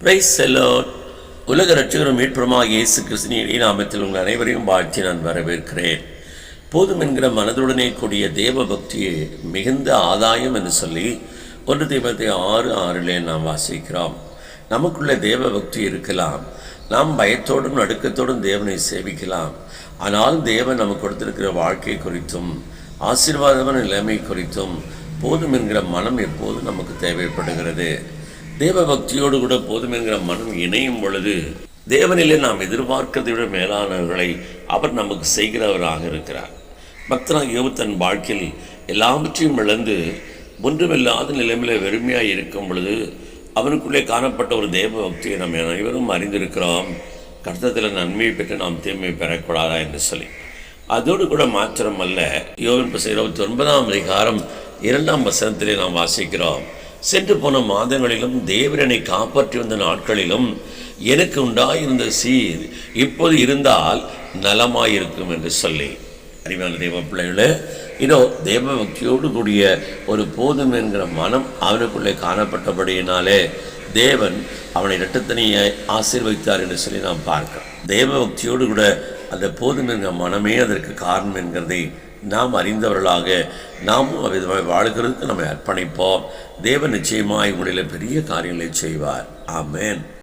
Price செலோட். உலக ரட்சகரும் மீட்புறமாக இயேசு கிறிஸ்துவின் நாமத்தில் உங்கள் அனைவரையும் வாழ்த்தி நான் வரவேற்கிறேன். போதும் என்கிற மனதுடனே கூடிய தேவ பக்தியே மிகுந்த ஆதாயம் என்று சொல்லி 1 தீமோத்தேயு 6:6 நாம் வாசிக்கிறோம். நமக்குள்ள தேவ பக்தி இருக்கலாம், நாம் பயத்தோடும் நடுக்கத்தோடும் தேவனை சேவிக்கலாம். ஆனால் தேவன் நமக்கு கொடுத்திருக்கிற வாழ்க்கை குறித்தும் ஆசீர்வாதமான நிலைமை குறித்தும் போதும் என்கிற மனம் எப்போது நமக்கு தேவைப்படுகிறது. தேவ பக்தியோடு கூட போதும் என்கிற மனம் இணையும் பொழுது தேவனிலே நாம் எதிர்பார்க்கிறதை விட மேலானவர்களை அவர் நமக்கு செய்கிறவராக இருக்கிறார். பக்தனாக யோபு தன் வாழ்க்கையில் எல்லாவற்றையும் இழந்து ஒன்றுமில்லாத நிலைமையில் வெறுமையாக இருக்கும் பொழுது அவனுக்குள்ளே காணப்பட்ட ஒரு தேவ பக்தியை நம்ம அனைவரும் அறிந்திருக்கிறோம். கர்த்தத்தில் நன்மையை பெற்று நாம் தீமையை பெறக்கூடாதா என்று சொல்லி. அதோடு கூட மாத்திரம் அல்ல, யோபின் புஸ்தகம் 29ஆம் அதிகாரம் 2ஆம் வசனத்திலே நாம் வாசிக்கிறோம். சென்று போன மாதங்களிலும் தேவனை காப்பாற்றி வந்த நாட்களிலும் எனக்கு உண்டாயிருந்த சீர் இப்போது இருந்தால் நலமாயிருக்கும் என்று சொல்லி. அறிவான தேவ பிள்ளைகளே, இதோ தேவ பக்தியோடு கூடிய ஒரு போதும் என்கிற மனம் அவனுக்குள்ளே காணப்பட்டபடியினாலே தேவன் அவனை இரட்டத்தனையை ஆசீர்வதித்தார் என்று சொல்லி நாம் பார்க்கிறோம். தேவ பக்தியோடு கூட அந்த போதும் என்கிற மனமே அதற்கு காரணம் என்கிறதை நாம் அறிந்தவர்களாக நாமும் அவ்விதமாக வாழ்கிறதுக்கு நம்மை அர்ப்பணிப்போம். தேவன் நிச்சயமாய் உங்களில் பெரிய காரியங்களை செய்வார். ஆமென்.